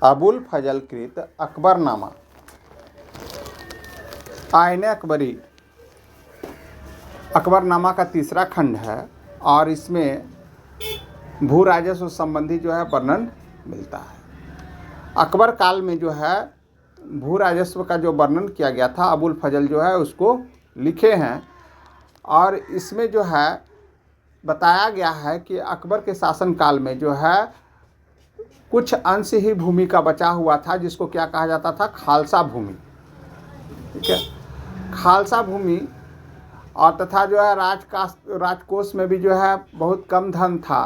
अबुल फजल कृत अकबरनामा। आईने अकबरी अकबरनामा का तीसरा खंड है और इसमें भू राजस्व संबंधी जो है वर्णन मिलता है। अकबर काल में जो है भू राजस्व का जो वर्णन किया गया था अबुल फजल जो है उसको लिखे हैं और इसमें जो है बताया गया है कि अकबर के शासन काल में जो है कुछ अंश ही भूमि का बचा हुआ था जिसको क्या कहा जाता था, खालसा भूमि। ठीक है, खालसा भूमि और तथा जो है राजकोष में भी जो है बहुत कम धन था।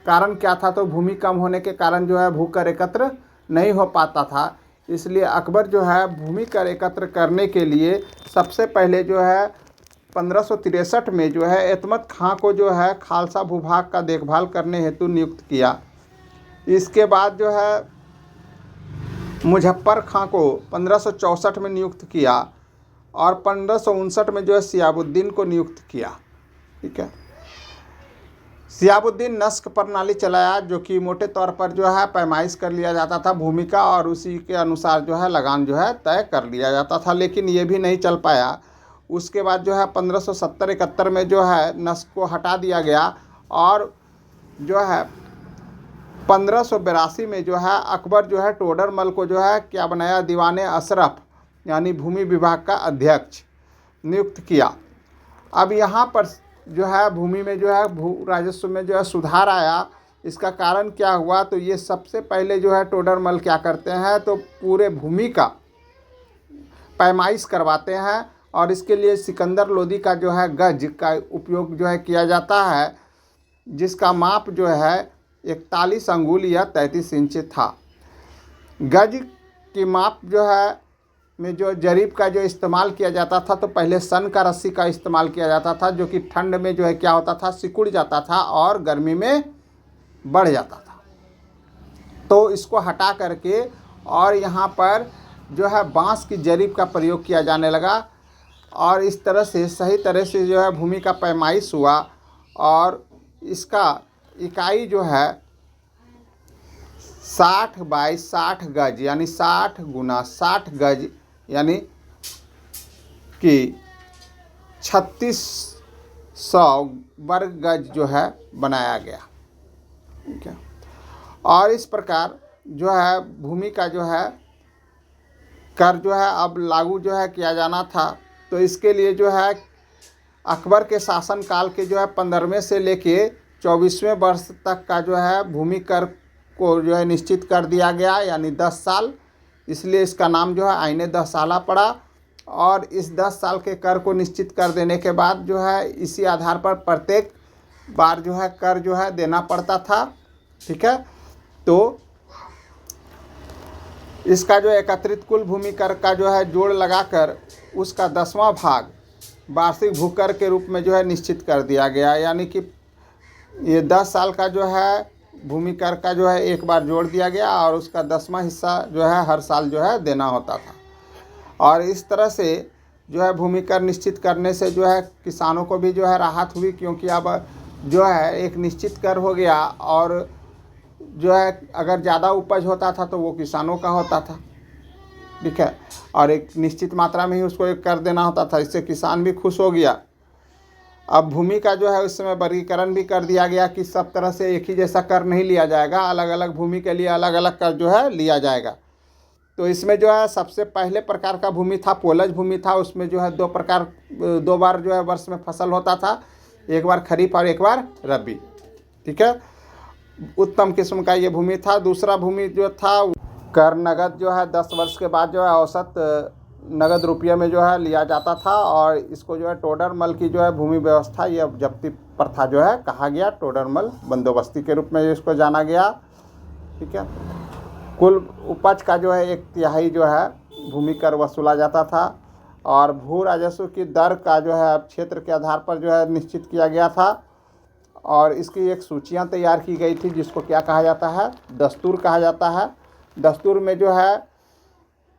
कारण क्या था, तो भूमि कम होने के कारण जो है भू कर एकत्र नहीं हो पाता था। इसलिए अकबर जो है भूमि कर एकत्र करने के लिए सबसे पहले जो है 1563 में जो है एतमत खां को जो है खालसा भूभाग का देखभाल करने हेतु नियुक्त किया। इसके बाद जो है मुजफ्फर खां को 1564 में नियुक्त किया और 1559 में जो है सियाबुद्दीन को नियुक्त किया। ठीक है, सियाबुद्दीन नस्क प्रणाली चलाया जो कि मोटे तौर पर जो है पैमाइश कर लिया जाता था भूमि का और उसी के अनुसार जो है लगान जो है तय कर लिया जाता था, लेकिन ये भी नहीं चल पाया। उसके बाद जो है 1570-71 में जो है नस्क को हटा दिया गया और जो है 1582 में जो है अकबर जो है टोडरमल को जो है क्या बनाया, दीवाने अशरफ यानी भूमि विभाग का अध्यक्ष नियुक्त किया। अब यहाँ पर जो है भूमि में जो है भू राजस्व में जो है सुधार आया। इसका कारण क्या हुआ, तो ये सबसे पहले जो है टोडरमल क्या करते हैं, तो पूरे भूमि का पैमाइश करवाते हैं और इसके लिए सिकंदर लोदी का जो है गज का उपयोग जो है किया जाता है, जिसका माप जो है 41 अंगुल या 33 इंच था। गज की माप जो है में जो जरीब का जो इस्तेमाल किया जाता था, तो पहले सन का रस्सी का इस्तेमाल किया जाता था जो कि ठंड में जो है क्या होता था, सिकुड़ जाता था और गर्मी में बढ़ जाता था। तो इसको हटा करके और यहाँ पर जो है बांस की जरीब का प्रयोग किया जाने लगा और इस तरह से सही तरह से जो है भूमि का पैमाइश हुआ और इसका इकाई जो है 60 बाई 60 गज यानी 60 गुना 60 गज यानी कि 3600 वर्ग गज जो है बनाया गया। ठीक है, और इस प्रकार जो है भूमि का जो है कर जो है अब लागू जो है किया जाना था। तो इसके लिए जो है अकबर के शासन काल के जो है 15वें से लेके 24वें वर्ष तक का जो है भूमि कर को जो है निश्चित कर दिया गया यानी 10 साल। इसलिए इसका नाम जो है आईने 10 साला पड़ा और इस 10 साल के कर को निश्चित कर देने के बाद जो है इसी आधार पर प्रत्येक बार जो है कर जो है देना पड़ता था। ठीक है, तो इसका जो एकत्रित कुल भूमि कर का जो है जोड़ लगाकर उसका 10वां भाग वार्षिक भूकर के रूप में जो है निश्चित कर दिया गया, यानी कि ये 10 साल का जो है भूमि कर का जो है एक बार जोड़ दिया गया और उसका 10वां हिस्सा जो है हर साल जो है देना होता था। और इस तरह से जो है भूमि कर निश्चित करने से जो है किसानों को भी जो है राहत हुई, क्योंकि अब जो है एक निश्चित कर हो गया और जो है अगर ज़्यादा उपज होता था तो वो किसानों का होता था। ठीक है, और एक निश्चित मात्रा में ही उसको एक कर देना होता था, इससे किसान भी खुश हो गया। अब भूमि का जो है उस समय वर्गीकरण भी कर दिया गया कि सब तरह से एक ही जैसा कर नहीं लिया जाएगा, अलग अलग भूमि के लिए अलग अलग कर जो है लिया जाएगा। तो इसमें जो है सबसे पहले प्रकार का भूमि था पोलज भूमि था। उसमें जो है दो बार जो है वर्ष में फसल होता था, एक बार खरीफ और एक बार रबी। ठीक है, उत्तम किस्म का ये भूमि था। दूसरा भूमि जो था कर नगद जो है 10 वर्ष के बाद जो है औसत नगद रुपये में जो है लिया जाता था और इसको जो है टोडरमल की जो है भूमि व्यवस्था या जब्ती प्रथा जो है कहा गया। टोडरमल बंदोबस्ती के रूप में इसको जाना गया। ठीक है, कुल उपज का जो है 1/3 जो है भूमि कर वसूला जाता था और भू राजस्व की दर का जो है क्षेत्र के आधार पर जो है निश्चित किया गया था और इसकी एक सूचियाँ तैयार की गई थी जिसको क्या कहा जाता है, दस्तूर कहा जाता है। दस्तूर में जो है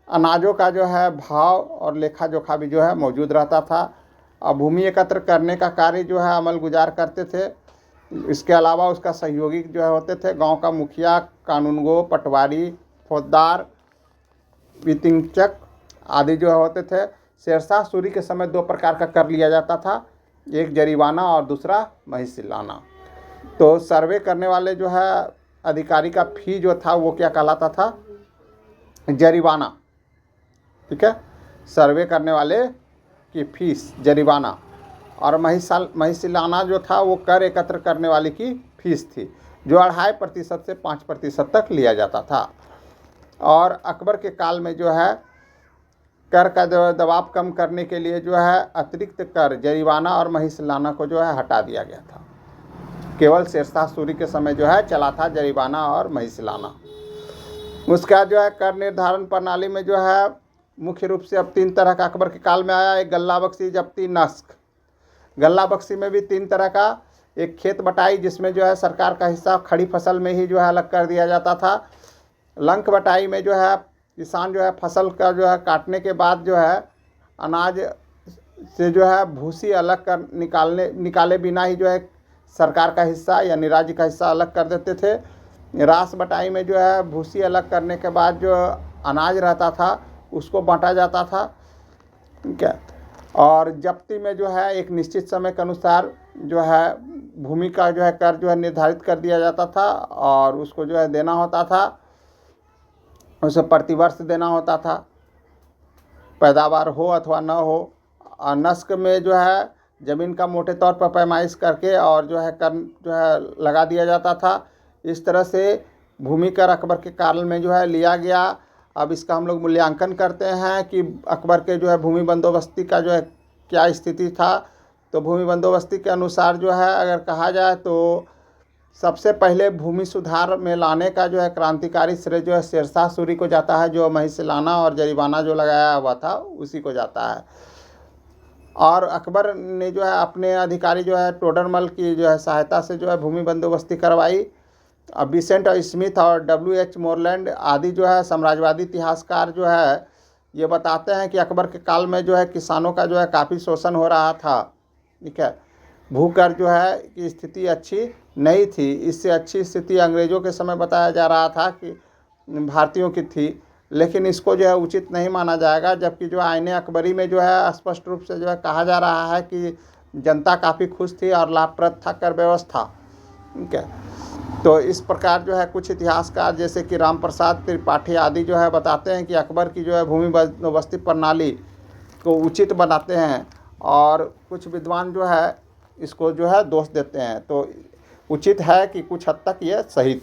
अनाजों का जो है भाव और लेखा जोखा भी जो है मौजूद रहता था और भूमि एकत्र करने का कार्य जो है अमल गुजार करते थे। इसके अलावा उसका सहयोगी जो है होते थे गांव का मुखिया, कानूनगो, पटवारी, फौजदार, वितिंचक आदि जो होते थे। शेरशाह सूरी के समय 2 प्रकार का कर लिया जाता था, एक जरीवाना और दूसरा महिसिलाना। तो सर्वे करने वाले जो है अधिकारी का फी जो था वो क्या कहलाता था? जरीवाना। ठीक है, सर्वे करने वाले की फीस जरीवाना, और महिसिलाना जो था वो कर एकत्र करने वाले की फीस थी, जो 2.5% से 5% तक लिया जाता था। और अकबर के काल में जो है कर का दबाव कम करने के लिए जो है अतिरिक्त कर जरीवाना और महिसिलाना को जो है हटा दिया गया था। केवल शेरशाह सूरी के समय जो है चला था जरीवाना और महिसिलाना। उसका जो है कर निर्धारण प्रणाली में जो है मुख्य रूप से अब 3 तरह का अकबर के काल में आया। एक गल्ला बख्शी, जब्ती, नस्क। गल्ला बख्शी में भी 3 तरह का, एक खेत बटाई जिसमें जो है सरकार का हिस्सा खड़ी फसल में ही जो है अलग कर दिया जाता था। लंक बटाई में जो है किसान जो है फसल का जो है काटने के बाद जो है अनाज से जो है भूसी अलग कर निकाले बिना ही जो है सरकार का हिस्सा यानी राज्य का हिस्सा अलग कर देते थे। रास बटाई में जो है भूसी अलग करने के बाद जो अनाज रहता था उसको बांटा जाता था। ठीक है, और जब्ती में जो है एक निश्चित समय के अनुसार जो है भूमि का जो है कर जो है निर्धारित कर दिया जाता था और उसको जो है देना होता था, उसे प्रतिवर्ष देना होता था, पैदावार हो अथवा न हो। और नस्क में जो है ज़मीन का मोटे तौर पर पैमाइश करके और जो है कर जो है लगा दिया जाता था। इस तरह से भूमि कर अकबर के काल में जो है लिया गया। अब इसका हम लोग मूल्यांकन करते हैं कि अकबर के जो है भूमि बंदोबस्ती का जो है क्या स्थिति था। तो भूमि बंदोबस्ती के अनुसार जो है अगर कहा जाए तो सबसे पहले भूमि सुधार में लाने का जो है क्रांतिकारी श्रेय जो है शेरशाह सूरी को जाता है, जो महिसिलाना और जरीवाना जो लगाया हुआ था उसी को जाता है। और अकबर ने जो है अपने अधिकारी जो है टोडरमल की जो है सहायता से जो है भूमि बंदोबस्ती करवाई। अब बिसेंट और स्मिथ और W.H. मोरलैंड आदि जो है साम्राज्यवादी इतिहासकार जो है ये बताते हैं कि अकबर के काल में जो है किसानों का जो है काफ़ी शोषण हो रहा था। ठीक है, भूकर जो है की स्थिति अच्छी नहीं थी। इससे अच्छी स्थिति अंग्रेज़ों के समय बताया जा रहा था कि भारतीयों की थी, लेकिन इसको जो है उचित नहीं माना जाएगा। जबकि जो आईने अकबरी में जो है स्पष्ट रूप से जो है कहा जा रहा है कि जनता काफ़ी खुश थी और लाभप्रद था कर व्यवस्था। ठीक है, तो इस प्रकार जो है कुछ इतिहासकार जैसे कि राम प्रसाद त्रिपाठी आदि जो है बताते हैं कि अकबर की जो है भूमि बंदोबस्ती प्रणाली को उचित बनाते हैं और कुछ विद्वान जो है इसको जो है दोष देते हैं। तो उचित है कि कुछ हद तक ये सही थी।